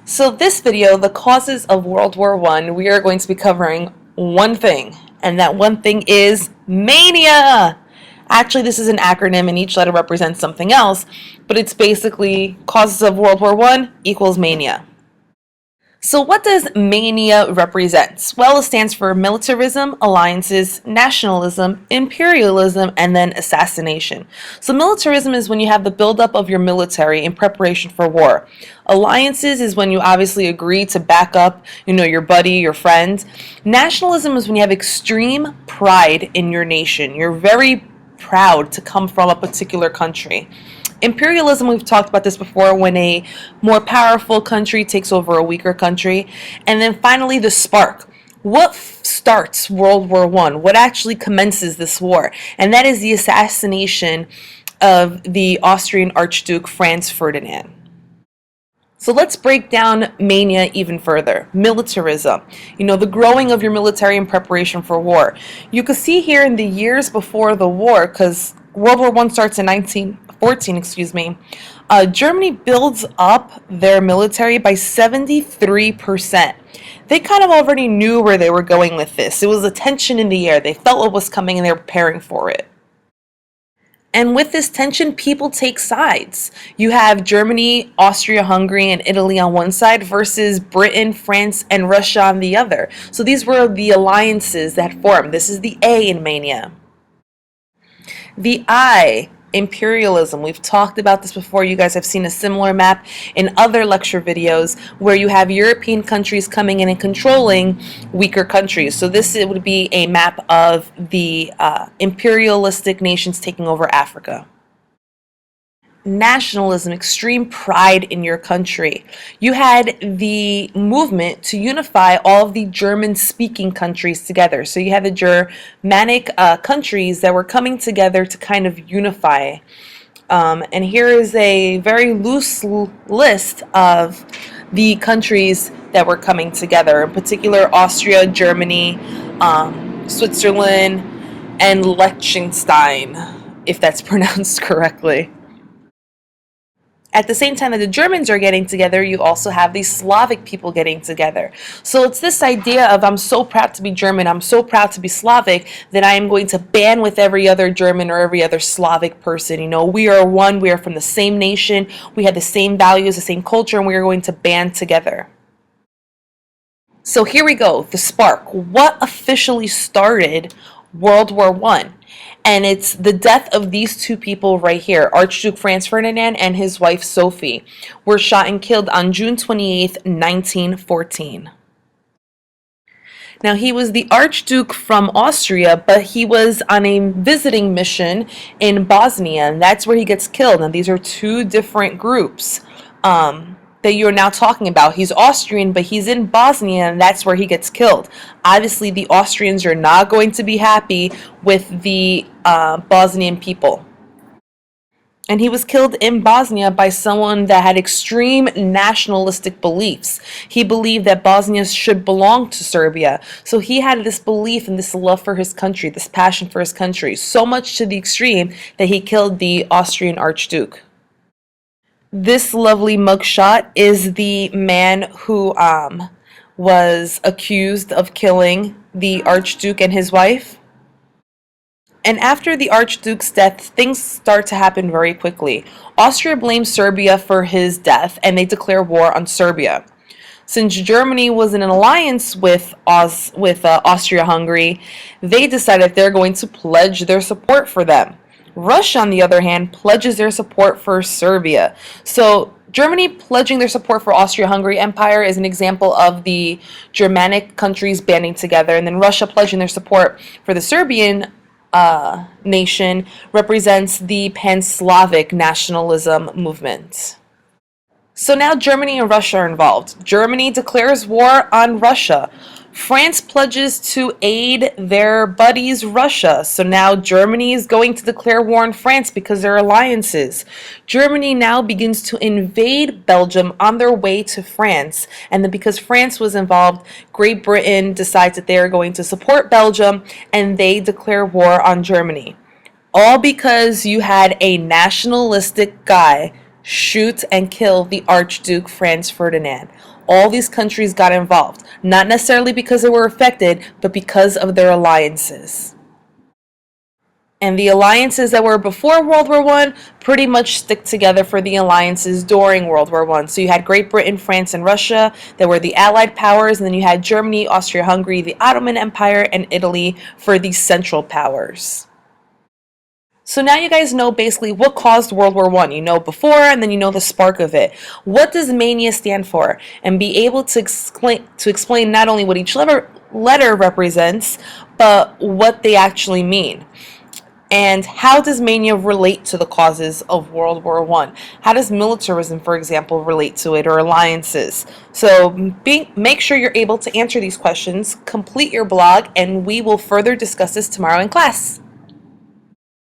So this video, the causes of World War I, we are going to be covering one thing, and that one thing is mania. Actually, this is an acronym and each letter represents something else, but it's basically causes of World War I equals mania. So what does mania represent? Well, it stands for militarism, alliances, nationalism, imperialism, and then assassination. So militarism is when you have the buildup of your military in preparation for war. Alliances is when you obviously agree to back up, your buddy, your friend. Nationalism is when you have extreme pride in your nation. You're very proud to come from a particular country. Imperialism, we've talked about this before, when a more powerful country takes over a weaker country. And then finally, the spark. What starts World War I? What actually commences this war? And that is the assassination of the Austrian Archduke Franz Ferdinand. So let's break down mania even further. Militarism, the growing of your military in preparation for war. You can see here in the years before the war, because World War I starts in 1914, Germany builds up their military by 73%. They kind of already knew where they were going with this. It was a tension in the air. They felt what was coming and they were preparing for it. And with this tension, people take sides. You have Germany, Austria, Hungary, and Italy on one side versus Britain, France, and Russia on the other. So these were the alliances that formed. This is the A in mania. The I, imperialism. We've talked about this before. You guys have seen a similar map in other lecture videos where you have European countries coming in and controlling weaker countries. So this would be a map of the imperialistic nations taking over Africa. Nationalism, extreme pride in your country. You had the movement to unify all of the German-speaking countries together. So you had the Germanic countries that were coming together to kind of unify. And here is a very loose list of the countries that were coming together. In particular, Austria, Germany, Switzerland, and Liechtenstein, if that's pronounced correctly. At the same time that the Germans are getting together, you also have these Slavic people getting together. So it's this idea of, I'm so proud to be German, I'm so proud to be Slavic, that I am going to band with every other German or every other Slavic person. We are one, we are from the same nation, we have the same values, the same culture, and we are going to band together. So here we go, the spark. What officially started World War I? And it's the death of these two people right here. Archduke Franz Ferdinand and his wife Sophie were shot and killed on June 28th, 1914. Now, he was the Archduke from Austria, but he was on a visiting mission in Bosnia, and that's where he gets killed. Now, these are two different groups that you're now talking about. He's Austrian, but he's in Bosnia, and that's where he gets killed. Obviously, the Austrians are not going to be happy with the Bosnian people. And he was killed in Bosnia by someone that had extreme nationalistic beliefs. He believed that Bosnia should belong to Serbia. So he had this belief and this love for his country, this passion for his country, so much to the extreme that he killed the Austrian Archduke. This lovely mugshot is the man who was accused of killing the Archduke and his wife. And after the Archduke's death, things start to happen very quickly. Austria blames Serbia for his death, and they declare war on Serbia. Since Germany was in an alliance with Austria-Hungary, they decided they're going to pledge their support for them. Russia, on the other hand, pledges their support for Serbia. So Germany pledging their support for Austria-Hungary Empire is an example of the Germanic countries banding together, and then Russia pledging their support for the Serbian nation represents the Pan-Slavic nationalism movement. So now Germany and Russia are involved. Germany declares war on Russia. France pledges to aid their buddies Russia. So now Germany is going to declare war on France because they're alliances. Germany now begins to invade Belgium on their way to France. And then because France was involved, Great Britain decides that they are going to support Belgium and they declare war on Germany. All because you had a nationalistic guy shoot and kill the Archduke Franz Ferdinand. All these countries got involved, not necessarily because they were affected, but because of their alliances. And the alliances that were before World War One pretty much stick together for the alliances during World War One. So you had Great Britain, France, and Russia that were the Allied powers, and then you had Germany, Austria-Hungary, the Ottoman Empire, and Italy for the Central Powers. So now you guys know basically what caused World War One. You know before, and then you know the spark of it. What does mania stand for? And be able to explain not only what each letter represents, but what they actually mean. And how does mania relate to the causes of World War One? How does militarism, for example, relate to it, or alliances? So make sure you're able to answer these questions, complete your blog, and we will further discuss this tomorrow in class.